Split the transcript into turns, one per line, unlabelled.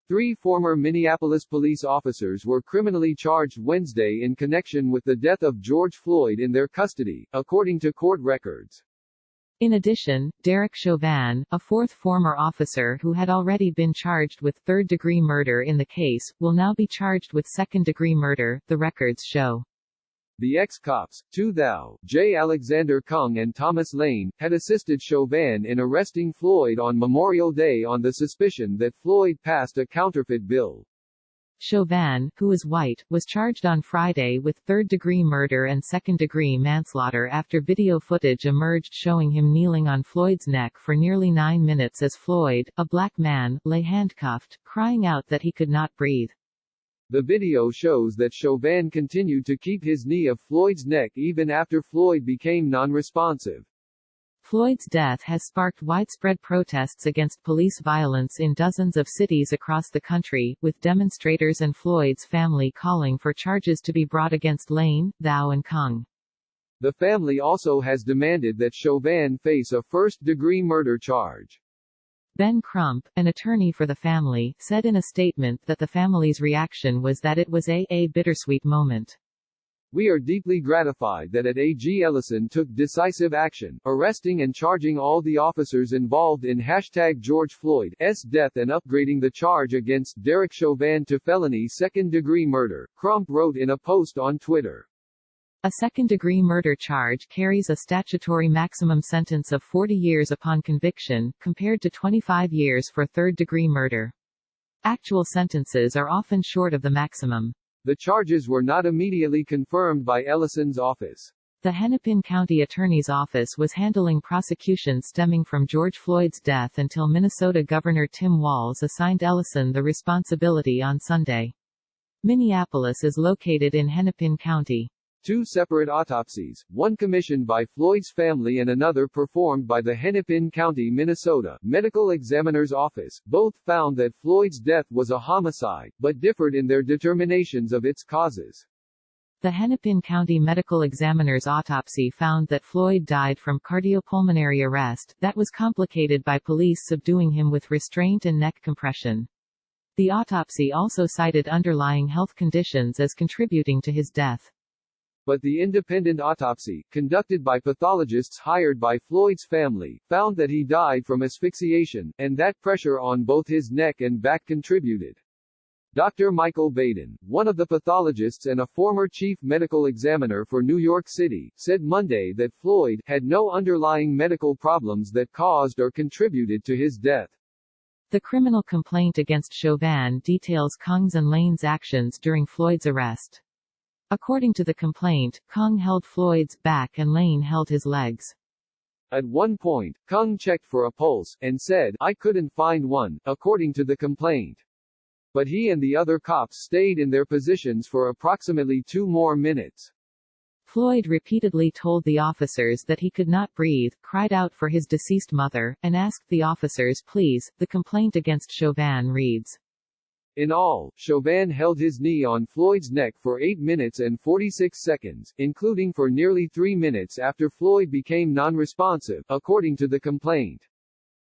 Three former Minneapolis police officers were criminally charged Wednesday in connection with the death of George Floyd in their custody, according to court records.
In addition, Derek Chauvin, a fourth former officer who had already been charged with third-degree murder in the case, will now be charged with second-degree murder, the records show.
The ex-cops, Tu Thao, J. Alexander Kung and Thomas Lane, had assisted Chauvin in arresting Floyd on Memorial Day on the suspicion that Floyd passed a counterfeit bill.
Chauvin, who is white, was charged on Friday with third-degree murder and second-degree manslaughter after video footage emerged showing him kneeling on Floyd's neck for nearly 9 minutes as Floyd, a black man, lay handcuffed, crying out that he could not breathe.
The video shows that Chauvin continued to keep his knee of Floyd's neck even after Floyd became non-responsive.
Floyd's death has sparked widespread protests against police violence in dozens of cities across the country, with demonstrators and Floyd's family calling for charges to be brought against Lane, Thao and Kung.
The family also has demanded that Chauvin face a first-degree murder charge.
Ben Crump, an attorney for the family, said in a statement that the family's reaction was that it was a bittersweet moment.
We are deeply gratified that AG Ellison took decisive action, arresting and charging all the officers involved in #George Floyd's death and upgrading the charge against Derek Chauvin to felony second-degree murder, Crump wrote in a post on Twitter.
A second-degree murder charge carries a statutory maximum sentence of 40 years upon conviction, compared to 25 years for third-degree murder. Actual sentences are often short of the maximum.
The charges were not immediately confirmed by Ellison's office.
The Hennepin County Attorney's Office was handling prosecutions stemming from George Floyd's death until Minnesota Governor Tim Walz assigned Ellison the responsibility on Sunday. Minneapolis is located in Hennepin County.
Two separate autopsies, one commissioned by Floyd's family and another performed by the Hennepin County, Minnesota, Medical Examiner's Office, both found that Floyd's death was a homicide, but differed in their determinations of its causes.
The Hennepin County Medical Examiner's autopsy found that Floyd died from cardiopulmonary arrest, that was complicated by police subduing him with restraint and neck compression. The autopsy also cited underlying health conditions as contributing to his death.
But the independent autopsy, conducted by pathologists hired by Floyd's family, found that he died from asphyxiation, and that pressure on both his neck and back contributed. Dr. Michael Baden, one of the pathologists and a former chief medical examiner for New York City, said Monday that Floyd had no underlying medical problems that caused or contributed to his death.
The criminal complaint against Chauvin details Kung's and Lane's actions during Floyd's arrest. According to the complaint, Kung held Floyd's back and Lane held his legs.
At one point, Kung checked for a pulse, and said, "I couldn't find one," according to the complaint. But he and the other cops stayed in their positions for approximately 2 more minutes.
Floyd repeatedly told the officers that he could not breathe, cried out for his deceased mother, and asked the officers please. The complaint against Chauvin reads.
In all, Chauvin held his knee on Floyd's neck for 8 minutes and 46 seconds, including for nearly 3 minutes after Floyd became non-responsive, according to the complaint.